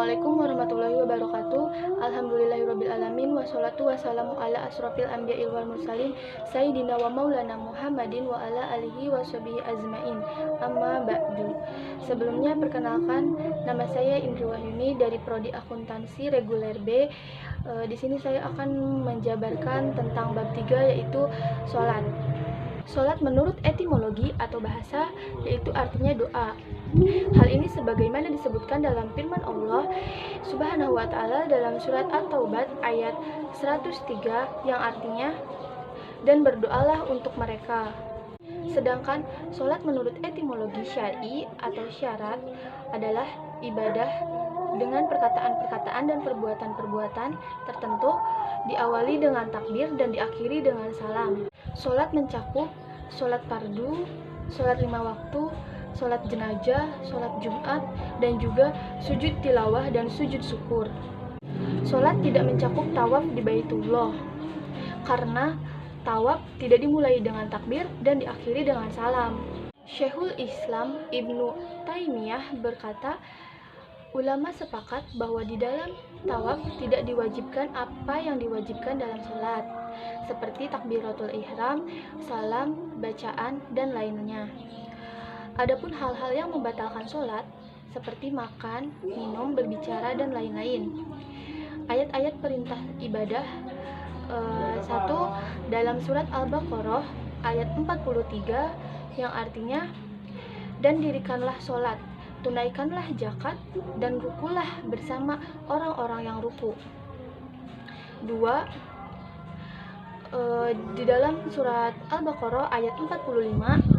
Assalamualaikum warahmatullahi wabarakatuh. Alhamdulillahirrabbilalamin. Wassalatu wassalamu ala asrofil anbiya'il wal mursalin Sayyidina wa maulana Muhammadin wa ala alihi wa sahbihi azmain. Amma ba'du. Sebelumnya perkenalkan, nama saya Indri Wahyuni dari Prodi Akuntansi Reguler B. Di sini saya akan menjabarkan tentang bab 3, yaitu sholat. Sholat menurut etimologi atau bahasa yaitu artinya doa. Hal ini sebagaimana disebutkan dalam firman Allah Subhanahu wa taala dalam surat At-Taubah ayat 103 yang artinya, dan berdoalah untuk mereka. Sedangkan sholat menurut etimologi syar'i atau syarat adalah ibadah dengan perkataan-perkataan dan perbuatan-perbuatan tertentu, diawali dengan takbir dan diakhiri dengan salam. Sholat mencakup sholat fardu, sholat 5 waktu, sholat jenazah, sholat Jumat, dan juga sujud tilawah dan sujud syukur. Sholat tidak mencakup tawaf di Baitullah, karena tawaf tidak dimulai dengan takbir dan diakhiri dengan salam. Syekhul Islam Ibnu Taimiyah berkata, ulama sepakat bahwa di dalam tawaf tidak diwajibkan apa yang diwajibkan dalam sholat, seperti takbiratul ihram, salam, bacaan, dan lainnya. Adapun hal-hal yang membatalkan sholat, seperti makan, minum, berbicara, dan lain-lain. Ayat-ayat perintah ibadah 1 dalam surat Al-Baqarah ayat 43 yang artinya, dan dirikanlah sholat, tunaikanlah zakat, dan rukulah bersama orang-orang yang ruku. 2 di dalam surat Al-Baqarah ayat 45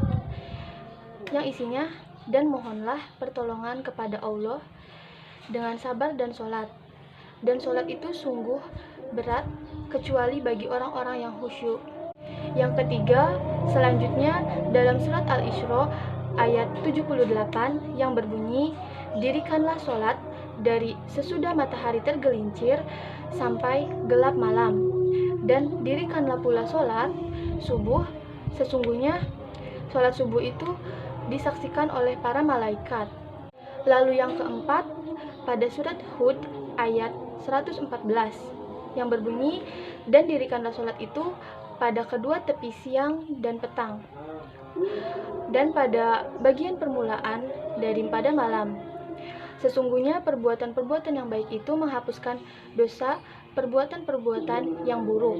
yang isinya, dan mohonlah pertolongan kepada Allah dengan sabar dan sholat. Dan sholat itu sungguh berat kecuali bagi orang-orang yang khusyuk. Yang ketiga, selanjutnya dalam surat Al-Isra ayat 78 yang berbunyi, dirikanlah sholat dari sesudah matahari tergelincir sampai gelap malam, dan dirikanlah pula sholat subuh, sesungguhnya sholat subuh itu disaksikan oleh para malaikat. Lalu yang keempat, pada surat Hud ayat 114 yang berbunyi, dan dirikanlah sholat itu pada kedua tepi siang dan petang, dan pada bagian permulaan daripada malam. Sesungguhnya perbuatan-perbuatan yang baik itu menghapuskan dosa perbuatan-perbuatan yang buruk.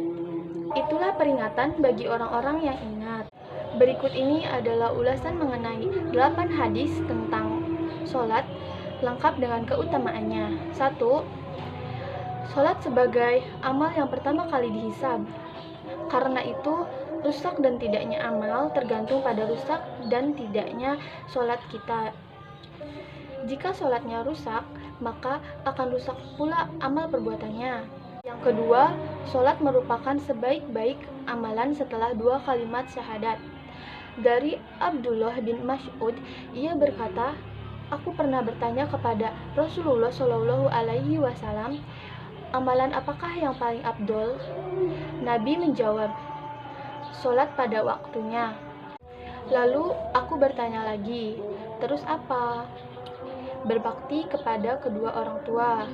Itulah peringatan bagi orang-orang yang ingat. Berikut ini adalah ulasan mengenai 8 hadis tentang sholat lengkap dengan keutamaannya. 1. Sholat sebagai amal yang pertama kali dihisab. Karena itu, rusak dan tidaknya amal tergantung pada rusak dan tidaknya sholat kita. Jika sholatnya rusak, maka akan rusak pula amal perbuatannya. Yang kedua, sholat merupakan sebaik-baik amalan setelah 2 kalimat syahadat. Dari Abdullah bin Mas'ud, ia berkata, aku pernah bertanya kepada Rasulullah Shallallahu Alaihi Wasallam, amalan apakah yang paling afdol? Nabi menjawab, sholat pada waktunya. Lalu aku bertanya lagi, terus apa? Berbakti kepada kedua orang tua.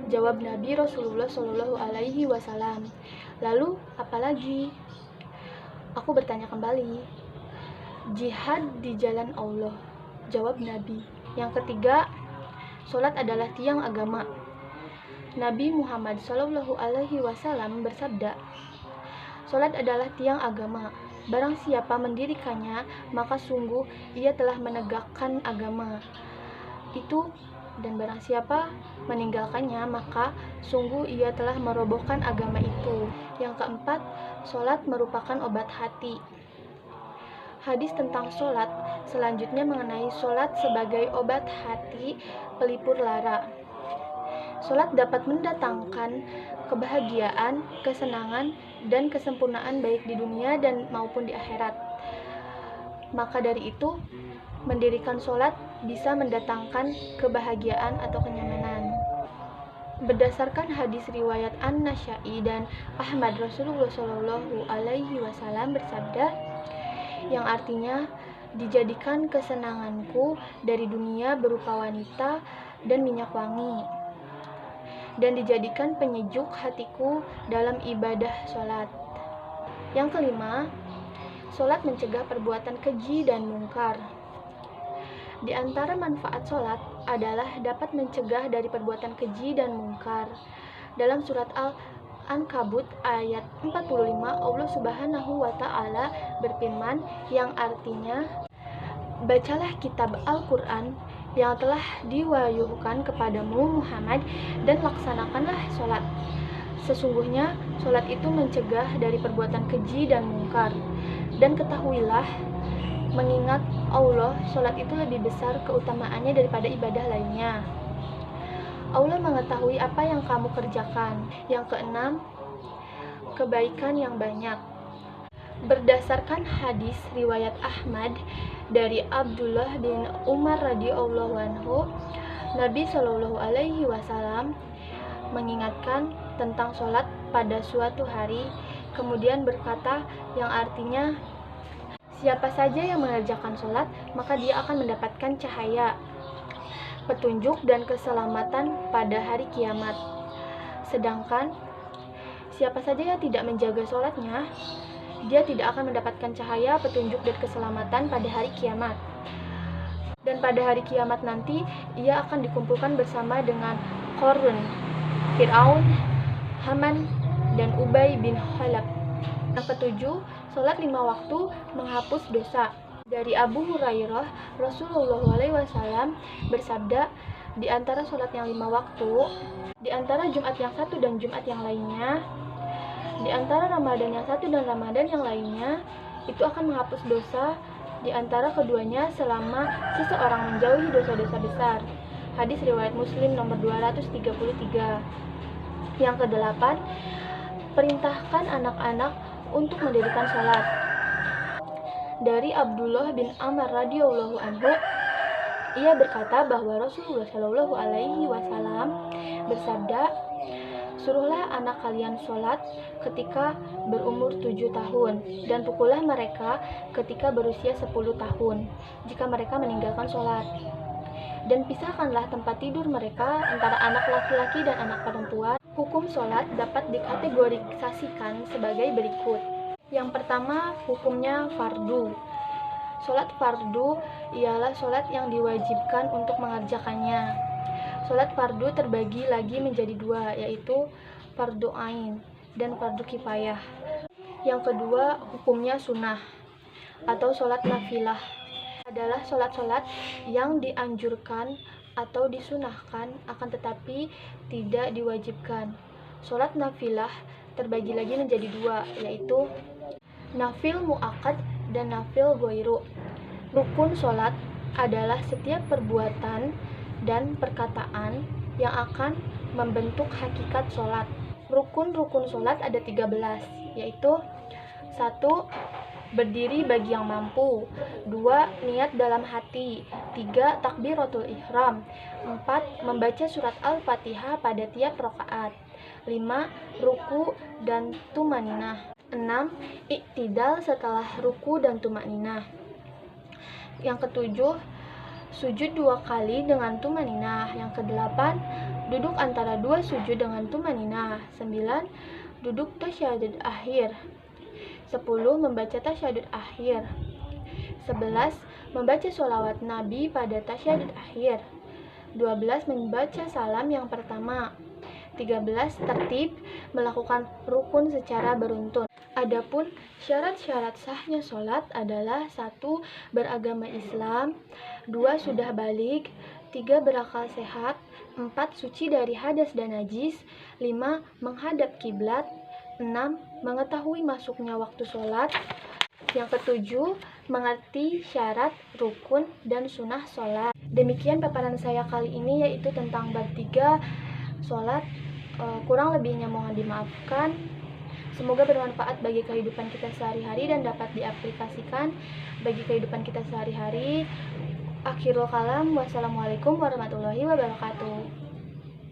Jawab Nabi Rasulullah Shallallahu Alaihi Wasallam. Lalu apa lagi? Aku bertanya kembali, jihad di jalan Allah. Jawab Nabi. Yang ketiga, sholat adalah tiang agama. Nabi Muhammad Shallallahu Alaihi Wasallam bersabda, sholat adalah tiang agama. Barang siapa mendirikannya, maka sungguh ia telah menegakkan agama itu, dan barang siapa meninggalkannya, maka sungguh ia telah merobohkan agama itu. Yang keempat, sholat merupakan obat hati. Hadis tentang sholat selanjutnya mengenai sholat sebagai obat hati pelipur lara. Sholat dapat mendatangkan kebahagiaan, kesenangan, dan kesempurnaan baik di dunia dan maupun di akhirat. Maka dari itu, mendirikan sholat bisa mendatangkan kebahagiaan atau kenyamanan. Berdasarkan hadis riwayat An-Nasya'i dan Ahmad, Rasulullah Shallallahu Alaihi Wasallam bersabda, yang artinya, dijadikan kesenanganku dari dunia berupa wanita dan minyak wangi. dan dijadikan penyejuk hatiku dalam ibadah sholat. Yang kelima, sholat mencegah perbuatan keji dan mungkar. Di antara manfaat sholat adalah dapat mencegah dari perbuatan keji dan mungkar. Dalam surat Al-Ankabut ayat 45, Allah Subhanahu wa Ta'ala berfirman yang artinya, bacalah kitab Al-Quran yang telah diwahyukan kepadamu Muhammad dan laksanakanlah sholat. Sesungguhnya sholat itu mencegah dari perbuatan keji dan mungkar. Dan ketahuilah, mengingat Allah, sholat itu lebih besar keutamaannya daripada ibadah lainnya. Allah mengetahui apa yang kamu kerjakan. Yang keenam, kebaikan yang banyak. Berdasarkan hadis riwayat Ahmad dari Abdullah bin Umar radhiyallahu anhu, Nabi Shallallahu alaihi wasallam mengingatkan tentang sholat pada suatu hari, kemudian berkata yang artinya, siapa saja yang mengerjakan sholat, maka dia akan mendapatkan cahaya, petunjuk dan keselamatan pada hari kiamat. Sedangkan siapa saja yang tidak menjaga sholatnya, dia tidak akan mendapatkan cahaya, petunjuk dan keselamatan pada hari kiamat. Dan pada hari kiamat nanti, ia akan dikumpulkan bersama dengan Qarun, Fir'aun, Haman, dan Ubay bin Khalaf. Yang ketujuh, sholat 5 waktu menghapus dosa. Dari Abu Hurairah, Rasulullah SAW bersabda, di antara sholat yang 5 waktu, di antara Jumat yang satu dan Jumat yang lainnya, di antara Ramadan yang satu dan Ramadan yang lainnya, itu akan menghapus dosa di antara keduanya selama seseorang menjauhi dosa-dosa besar. Hadis riwayat Muslim nomor 233. Yang kedelapan, perintahkan anak-anak untuk mendirikan sholat. Dari Abdullah bin Amr radhiyallahu anhu, ia berkata bahwa Rasulullah Shallallahu alaihi wasallam bersabda, suruhlah anak kalian sholat ketika berumur 7 tahun dan pukullah mereka ketika berusia 10 tahun jika mereka meninggalkan sholat. Dan pisahkanlah tempat tidur mereka antara anak laki-laki dan anak perempuan. Hukum sholat dapat dikategorisasikan sebagai berikut. Yang pertama, hukumnya fardu. Sholat fardu ialah sholat yang diwajibkan untuk mengerjakannya. Sholat fardu terbagi lagi menjadi 2, yaitu fardu ain dan fardu kifayah. Yang kedua, hukumnya sunnah atau sholat nafilah. Adalah sholat-sholat yang dianjurkan atau disunahkan akan tetapi tidak diwajibkan. Sholat nafilah terbagi lagi menjadi 2, yaitu nafil mu'akkad dan nafil goiru. Rukun sholat adalah setiap perbuatan dan perkataan yang akan membentuk hakikat sholat. Rukun-rukun sholat ada 13, yaitu 1. Berdiri bagi yang mampu. 2. Niat dalam hati. 3. Takbiratul ihram. 4. Membaca surat Al-Fatihah pada tiap rakaat. 5. Ruku dan tumaninah. 6. Iktidal setelah ruku dan tumaninah. Yang ketujuh, sujud 2 kali dengan tumaninah. Yang kedelapan, duduk antara 2 sujud dengan tumaninah. 9. Duduk tasyahud akhir. 10. Membaca tasyahud akhir. 11. Membaca sholawat Nabi pada tasyahud akhir. 12. Membaca salam yang pertama. 13. Tertib melakukan rukun secara beruntun. Adapun syarat-syarat sahnya sholat adalah 1. Beragama Islam. 2. Sudah balik. 3. Berakal sehat. 4. Suci dari hadas dan najis. 5. Menghadap kiblat. 6. Mengetahui masuknya waktu sholat. Yang ketujuh, mengerti syarat, rukun, dan sunnah sholat. Demikian paparan saya kali ini, yaitu tentang bab 3 sholat. Kurang lebihnya mohon dimaafkan. Semoga bermanfaat bagi kehidupan kita sehari-hari dan dapat diaplikasikan bagi kehidupan kita sehari-hari. Akhirul kalam, wassalamualaikum warahmatullahi wabarakatuh.